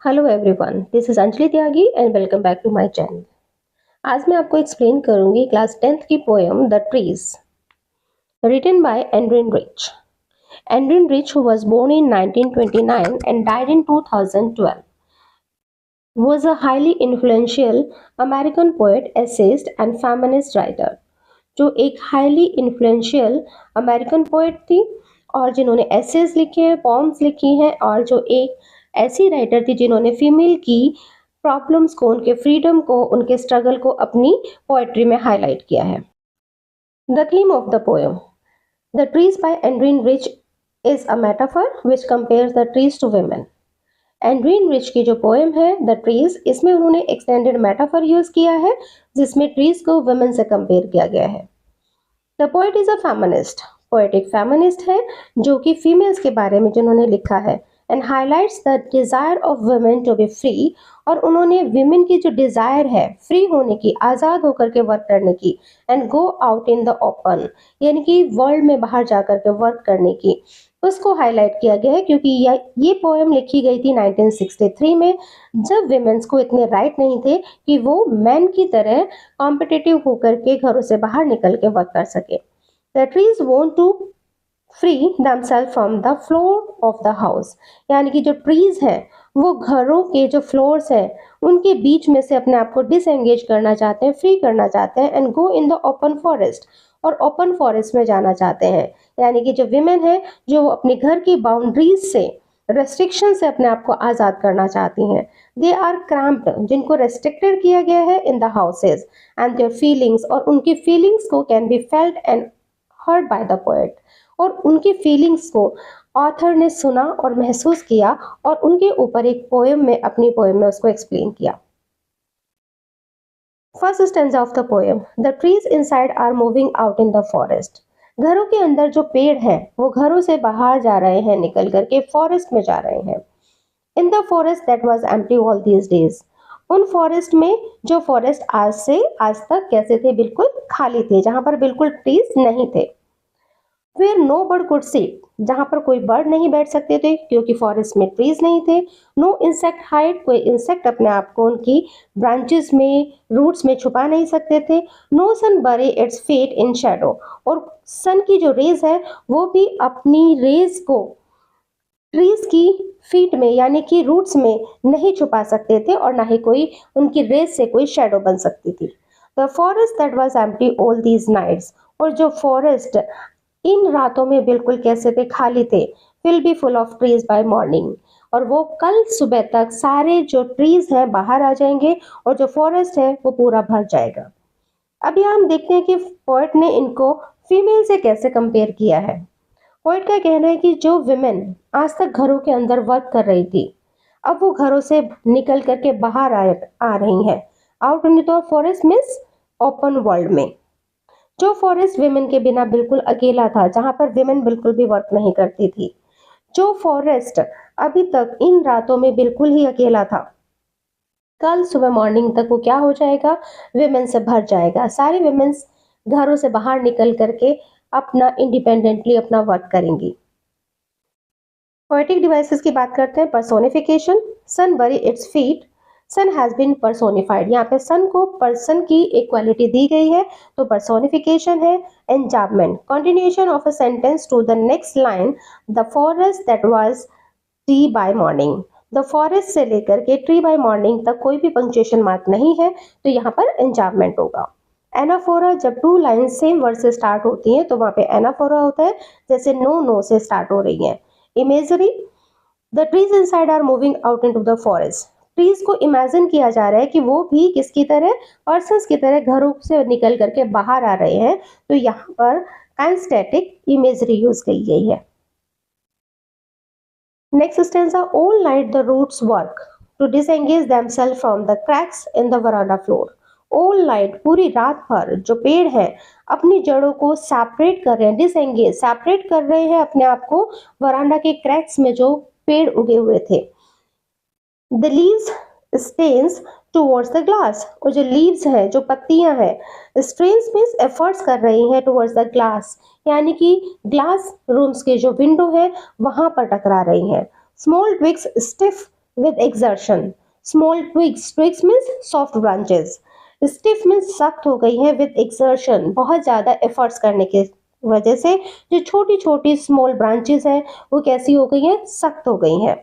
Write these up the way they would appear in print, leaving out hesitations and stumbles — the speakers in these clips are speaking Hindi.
Hello everyone, this is Anjali Tyagi and welcome back to my channel. आज मैं आपको एक्सप्लेन करूंगी क्लास 10th की poem the trees, written by Adrienne Rich. Adrienne Rich, who was born in 1929 and died in 2012, was a highly influential American poet, essayist and feminist writer। जो एक हाईली इन्फ्लुएंशियल अमेरिकन पोएट थी और जिन्होंने एसेज लिखे हैं, पॉम्स लिखी हैं, और जो एक ऐसी राइटर थी जिन्होंने फीमेल की प्रॉब्लम्स को, उनके फ्रीडम को, उनके स्ट्रगल को अपनी पोएट्री में हाईलाइट किया है। The theme of the poem the trees by Adrienne Rich is a metaphor which compares the trees to women। Adrienne Rich की जो पोएम है द ट्रीज, इसमें उन्होंने एक्सटेंडेड मेटाफर यूज किया है जिसमें ट्रीज को वुमेन से कंपेयर किया गया है। The poet is a feminist. Poet एक फेमिनिस्ट है जो कि फीमेल्स के बारे में जिन्होंने लिखा है, and highlights the desire of women to be free. और उन्होंने विमेन की जो डिजायर है फ्री होने की, आजाद होकर के वर्क करने की, and go out in the open, यानी कि वर्ल्ड में बाहर जाकर के वर्क करने की, उसको हाईलाइट किया गया है। क्योंकि ये पोएम लिखी गई थी 1963 में, जब विमेन्स को इतने राइट नहीं थे कि वो मैन की तरह कॉम्पिटिटिव होकर के घरों से बाहर निकल के वर्क कर सके। The trees want to free themselves from the floor of the house, यानी कि जो ट्रीज हैं वो घरों के जो फ्लोर्स हैं उनके बीच में से अपने आप को डिसएंगेज करना चाहते हैं, फ्री करना चाहते हैं, and go in the open forest, और ओपन फॉरेस्ट में जाना चाहते हैं। यानी कि जो विमेन है जो अपने घर की बाउंड्रीज से, रेस्ट्रिक्शन से अपने आप को आज़ाद करना चाहती हैं। दे आर क्रैम्प्ड, जिनको रेस्ट्रिक्टेड किया गया है in the houses, and their feelings, और उनकी फीलिंग्स को can be felt and heard by the poet. और उनकी फीलिंग्स को ऑथर ने सुना और महसूस किया और उनके ऊपर एक पोएम में, अपनी पोएम में उसको एक्सप्लेन किया। First stanza of the poem the trees inside are moving out in the forest. घरों के अंदर जो पेड़ हैं वो घरों से बाहर जा रहे हैं, निकल करके फॉरेस्ट में जा रहे हैं। इन the forest that was empty all these days, उन फॉरेस्ट में जो फॉरेस्ट आज से आज तक कैसे थे, बिल्कुल खाली थे, जहां पर बिल्कुल ट्रीज नहीं थे। Where no bird could sit, जहां पर कोई बर्ड नहीं बैठ सकते थे क्योंकि फॉरेस्ट में ट्रीज नहीं थे। नो इंसेक्ट हाइड, कोई इंसेक्ट अपने आप को उनकी ब्रांचेस में, रूट्स में छुपा नहीं सकते थे। नो सन बरे इट्स फेट इन शैडो, और सन की जो रेज है वो भी अपनी रेज को ट्रीज की फीट में, यानी कि रूट्स में नहीं छुपा सकते थे, और ना ही कोई उनकी रेज से कोई शेडो बन सकती थी। The forest that was empty all these nights, और जो फॉरेस्ट इन रातों में बिल्कुल कैसे थे, खाली थे। Will be full of trees by morning, और वो कल सुबह तक सारे जो ट्रीज हैं बाहर आ जाएंगे और जो फॉरेस्ट है वो पूरा भर जाएगा। अब यहाँ हम देखते हैं कि पोएट ने इनको फीमेल से कैसे कंपेयर किया है। पोएट का कहना है कि जो विमेन आज तक घरों के अंदर वर्क कर रही थी, अब वो घरों से निकल करके बाहर आ रही हैं, out in the forest means open world में। जो फॉरेस्ट विमेन के बिना बिल्कुल अकेला था, जहां पर विमेन बिल्कुल भी वर्क नहीं करती थी, जो फॉरेस्ट अभी तक इन रातों में बिल्कुल ही अकेला था, कल सुबह मॉर्निंग तक वो क्या हो जाएगा, विमेन से भर जाएगा। सारी विमेन्स घरों से बाहर निकल करके अपना इंडिपेंडेंटली अपना वर्क करेंगी। पोएटिक डिवाइसेस की बात करते हैं। Personification, sun bury its feet, sun has been personified, यहाँ पे सन को पर्सन की एक क्वालिटी दी गई है तो पर्सोनिफिकेशन है। Enjambment, continuation of a sentence to the next line, the forest that was tree by morning. The forest से लेकर के ट्री बाय मॉर्निंग तक कोई भी पंक्चुएशन मार्क नहीं है तो यहाँ पर एंजापमेंट होगा। एनाफोरा, जब टू लाइन सेम वर्ड से स्टार्ट होती हैं तो वहां पे एनाफोरा होता है, जैसे नो नो से स्टार्ट हो रही है। Imagery, the trees inside are moving out into the forest, trees को इमेजिन किया जा रहा है कि वो भी किसकी तरह, पर्सन्स की तरह घरों से निकल करके बाहर आ रहे हैं, तो यहाँ पर काइनेस्थेटिक इमेजरी यूज की गई है। Next stanza all night the roots work to disengage themselves from the cracks in the veranda floor. All night, पूरी रात भर जो पेड़ हैं अपनी जड़ों को सेपरेट कर रहे हैं, डिसएंगेज, सेपरेट कर रहे हैं अपने आप को वरांडा के क्रैक्स में जो पेड़ उगे हुए थे। The leaves strains towards the glass, और जो लीव्स हैं, जो पत्तियां हैं, स्ट्रेन्स मीन्स एफर्ट्स कर रही हैं टुवर्ड्स द ग्लास, यानी कि ग्लास रूम्स के जो विंडो है वहां पर टकरा रही हैं। Small twigs stiff with exertion. Small twigs, twigs means soft branches. Stiff means सख्त हो गई है with exertion, बहुत ज़्यादा efforts करने की वजह से जो छोटी छोटी स्मॉल ब्रांचेस हैं वो कैसी हो गई हैं, सख्त हो गई हैं.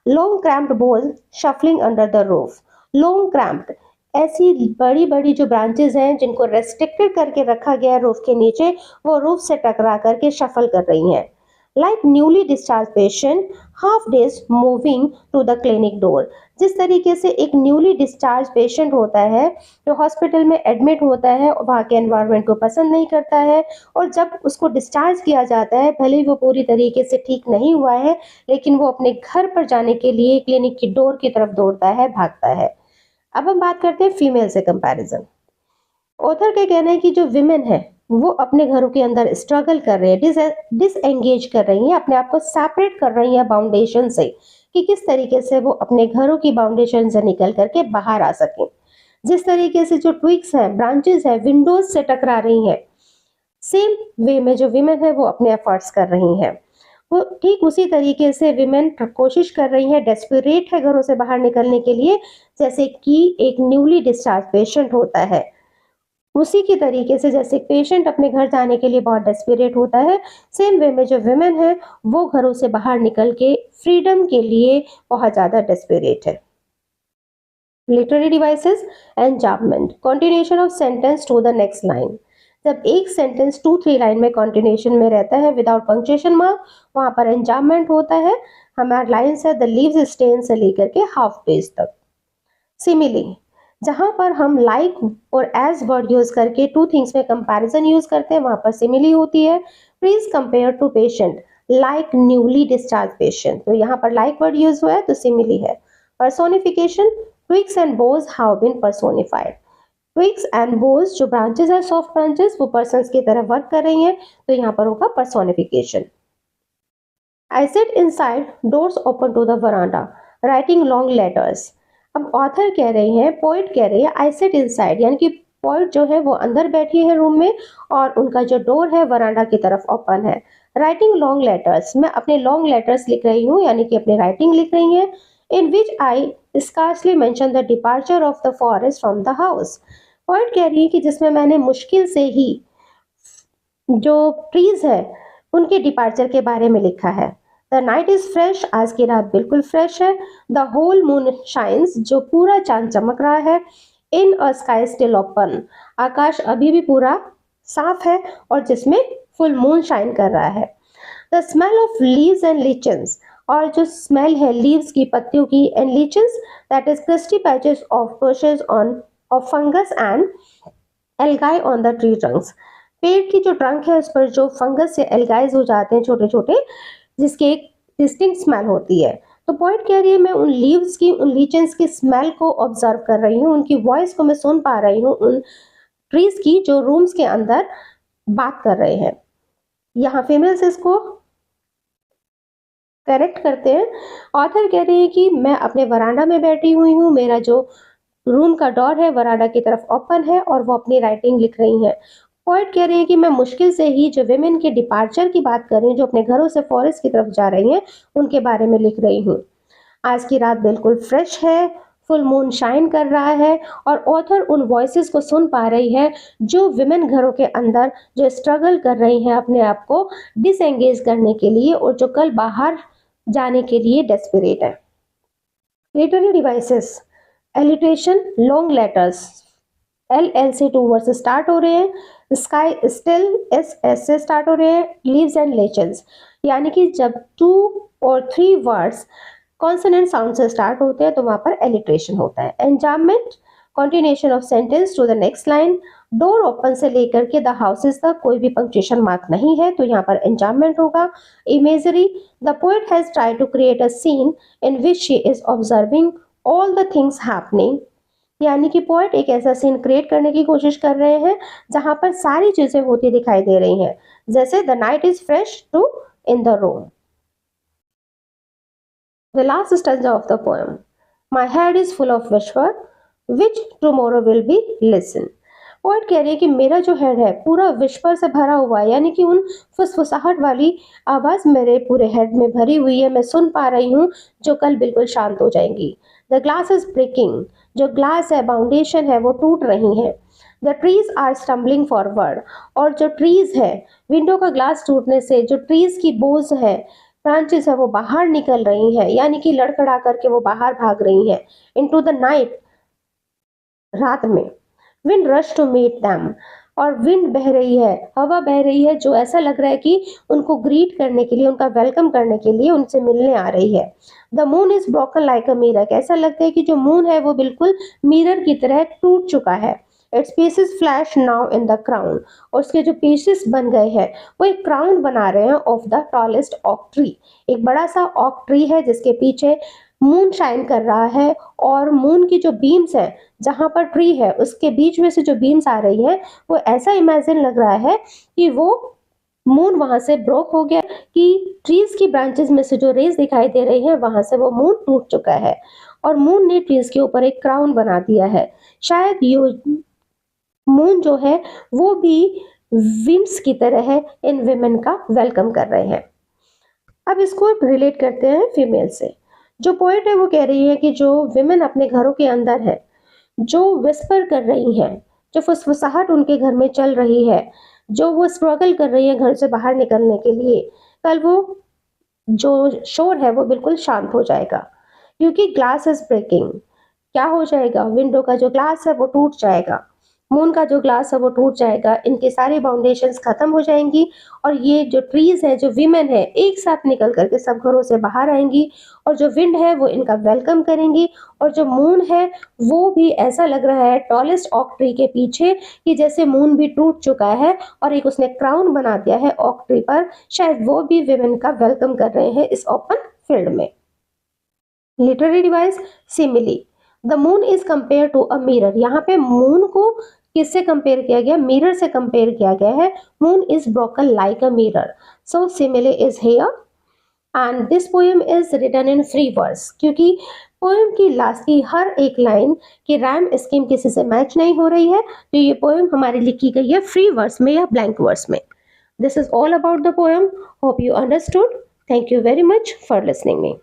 लॉन्ग क्रैम्प्ड बोल shuffling under the roof. Long cramped ऐसी बड़ी बड़ी जो ब्रांचेस हैं जिनको रेस्ट्रिक्टेड करके रखा गया है रूफ के नीचे, वो रूफ से टकरा करके शफल कर रही हैं. Like newly discharge patient half dazed moving to the clinic door. जिस तरीके से एक न्यूली डिस्चार्ज पेशेंट होता है जो हॉस्पिटल में एडमिट होता है और वहाँ के एनवायरनमेंट को पसंद नहीं करता है, और जब उसको डिस्चार्ज किया जाता है भले ही वो पूरी तरीके से ठीक नहीं हुआ है, लेकिन वो अपने घर पर जाने के लिए क्लिनिक की डोर की तरफ दौड़ता है, भागता है. अब हम बात करते हैं फीमेल से कंपैरिजन. ऑथर का कहना है कि जो विमेन है वो अपने घरों के अंदर स्ट्रगल कर रहे हैं, डिसएंगेज कर रही हैं, अपने आप को सेपरेट कर रही हैं बाउंडेशन से, कि किस तरीके से वो अपने घरों की बाउंडेशन से निकल करके बाहर आ सकें. जिस तरीके से जो ट्विग्स हैं, ब्रांचेस हैं, विंडोज से टकरा रही हैं, सेम वे में जो विमेन है वो अपने एफर्ट्स कर रही हैं. वो ठीक उसी तरीके से विमेन कोशिश कर रही हैं, डेस्परेट है घरों से बाहर निकलने के लिए, जैसे कि एक न्यूली डिस्चार्ज पेशेंट होता है. उसी की तरीके से जैसे पेशेंट अपने घर जाने के लिए बहुत डेस्परेट होता है, सेम वे में जो विमेन है वो घरों से बाहर निकल के फ्रीडम के लिए बहुत ज़्यादा डेस्परेट है. Literary devices, enjambment, continuation of sentence to the next line. जब एक सेंटेंस 2-3 लाइन में कंटिन्यूएशन में रहता है विदाउट पंक्चुएशन मार्क, वहां पर एंजाममेंट होता है. हमारा लाइन्स है द लीव्स स्टेन से लेकर के हाफ पेज तक. सिमिली, जहां पर हम लाइक और एज वर्ड यूज करके टू थिंग्स में कंपैरिजन यूज करते हैं वहां पर सिमिली होती है. Please compare to patient like newly discharge patient, तो यहाँ पर लाइक वर्ड यूज हुआ है तो सिमिली है. Personification, twigs and boughs have been personified. Twigs and boughs जो ब्रांचेस है, सॉफ्ट ब्रांचेस, वो पर्सन्स की तरह वर्क कर रही हैं, तो यहाँ पर होगा personification. I sit inside, doors open to the veranda, writing long letters. अब ऑथर कह रही हैं, पोइट कह रही है आई सिट इनसाइड, यानी कि पोइट जो है वो अंदर बैठी है रूम में और उनका जो डोर है वरांडा की तरफ ओपन है. राइटिंग लॉन्ग लेटर्स, मैं अपने लॉन्ग लेटर्स लिख रही हूँ, यानी कि अपनी राइटिंग लिख रही हैं. In which I scarcely mention the departure of the forest from the house. Poet कह रही है कि जिसमें मैंने मुश्किल से ही जो ट्रीज है उनके डिपार्चर के बारे में लिखा है. द नाइट इज फ्रेश, आज की रात बिल्कुल फ्रेश है. द होल मून शाइन्स, जो पूरा चांद चमक रहा है. इन अ स्काई स्टिल ओपन, आकाश अभी भी पूरा साफ है और जिसमें फुल मून शाइन कर रहा है. The smell of leaves and lichens, और जो स्मेल है लीव्स की, पत्तियों की, and lichens that is crusty patches of bushes on of fungus and algae on the tree trunks. पेड़ की जो ट्रंक है उस पर जो फंगस या एल्गाइज हो जाते हैं छोटे छोटे, जिसकी एक डिस्टिंक्ट स्मेल होती है. तो पॉइंट कह रही है मैं उन लीव्स की, उन लीचन्स की स्मेल को ऑब्जर्व कर रही हूँ, उनकी वॉइस को मैं सुन पा रही हूँ, उन ट्रीज की जो रूम्स के अंदर बात कर रहे हैं. यहाँ फीमेल्स इसको करेक्ट करते हैं. ऑथर कह रहे हैं कि मैं अपने वरांडा में बैठी हुई हूँ, मेरा जो रूम का डोर है वरांडा की तरफ ओपन है और वो अपनी राइटिंग लिख रही हैं. पोएट कह रहे हैं कि मैं मुश्किल से ही जो विमेन के डिपार्चर की बात कर रही हूँ, जो अपने घरों से फॉरेस्ट की तरफ जा रही हैं, उनके बारे में लिख रही हूँ. आज की रात बिल्कुल फ्रेश है, फुल मून शाइन कर रहा है, और ऑथर उन वॉइसेस को सुन पा रही है जो विमेन घरों के अंदर जो स्ट्रगल कर रही हैं अपने आप को डिसएंगेज करने के लिए और जो कल बाहर जाने के लिए डेस्परेट है. Literary devices, alliteration, long letters, L से 2 वर्ड से स्टार्ट हो रहे हैं. स्काई स्टिल, एस से स्टार्ट हो रहे हैं. लीव्स एंड लेचन्स, यानी कि जब 2 और 3 वर्ड्स कॉन्सोनेंट साउंड से स्टार्ट होते हैं तो वहां पर एलिट्रेशन होता है. Enjambment, continuation of sentence to the next line. Door open से लेकर के द हाउसेस तक कोई भी पंक्चुएशन मार्क नहीं है तो यहाँ पर एंजाममेंट होगा. Imagery, the poet has tried to create a scene in which she is observing all the things happening, यानी कि पोएट एक ऐसा सीन क्रिएट करने की कोशिश कर रहे हैं जहां पर सारी चीजें होती दिखाई दे रही हैं, जैसे the night is fresh to in the room. The last stanza of the poem. My head is full of whisper, which tomorrow will be listen. Poet कह रही है कि मेरा जो हेड है पूरा विस्पर से भरा हुआ है, यानी कि उन फुसफुसाहट वाली आवाज मेरे पूरे हेड में भरी हुई है, मैं सुन पा रही हूँ, जो कल बिल्कुल शांत हो जाएंगी। द ग्लास इज ब्रेकिंग, जो ग्लास है, फाउंडेशन है, वो टूट रही है। The trees are stumbling forward, और जो ट्रीज है, विंडो का ग्लास टूटने से जो ट्रीज की बोझ है, ब्रांचेस है, वो बाहर निकल रही हैं, यानी कि लड़खड़ा करके वो बाहर भाग रही हैं इनटू द नाइट, रात में। Wind rush to meet them, और विंड बह रही है, हवा बह रही है, जो ऐसा लग रहा है कि उनको ग्रीट करने के लिए, उनका वेलकम करने के लिए उनसे मिलने आ रही है। The moon is broken like a mirror, ऐसा लगता है कि जो मून है वो बिल्कुल मिरर की तरह टूट चुका है। It's pieces flash now in the crown, और उसके जो पीसेस बन गए हैं वो एक क्राउन बना रहे हैं ऑफ द टॉलेस्ट ऑक ट्री। एक बड़ा सा ऑक ट्री है जिसके पीछे मून शाइन कर रहा है, और मून की जो बीम्स है, जहां पर ट्री है उसके बीच में से जो बीम्स आ रही है, वो ऐसा इमेजिन लग रहा है कि वो मून वहां से ब्रोक हो गया, कि ट्रीज की ब्रांचेस में से जो रेज दिखाई दे रही है वहां से वो मून टूट चुका है, और मून ने ट्रीज के ऊपर एक क्राउन बना दिया है। शायद ये मून जो है वो भी विंड्स की तरह है, इन विमेन का वेलकम कर रहे हैं। अब इसको रिलेट करते हैं फीमेल से। जो पोएट है वो कह रही है कि जो विमेन अपने घरों के अंदर है, जो विस्पर कर रही हैं, जो फुसफुसाहट उनके घर में चल रही है, जो वो स्ट्रगल कर रही है घर से बाहर निकलने के लिए, कल वो जो शोर है वो बिल्कुल शांत हो जाएगा, क्योंकि ग्लास इज ब्रेकिंग। क्या हो जाएगा? विंडो का जो ग्लास है वो टूट जाएगा, मून का जो ग्लास है वो टूट जाएगा, इनके सारी बाउंडेशंस खत्म हो जाएंगी, और ये जो ट्रीज है, जो विमेन है, एक साथ निकल करके सब घरों से बाहर आएंगी, और जो विंड है वो इनका वेलकम करेंगी, और जो मून है वो भी ऐसा लग रहा है टॉलेस्ट ऑक ट्री के पीछे कि जैसे मून भी टूट चुका है और एक उसने क्राउन बना दिया है ऑक ट्री पर, शायद वो भी विमेन का वेलकम कर रहे हैं इस ओपन फील्ड में। Literary device simile, the moon is compare to a mirror, यहाँ पे मून को किससे कंपेयर किया गया? मिरर से कंपेयर किया गया है। Moon is broken like a mirror, so simile is here. And this poem is written in free verse, क्योंकि पोएम की लास्ट की हर एक लाइन की रैम स्कीम किसी से मैच नहीं हो रही है, तो ये पोएम हमारी लिखी गई है फ्री वर्स में या ब्लैंक वर्स में। This is all about the poem, hope you understood. Thank you very much for listening me.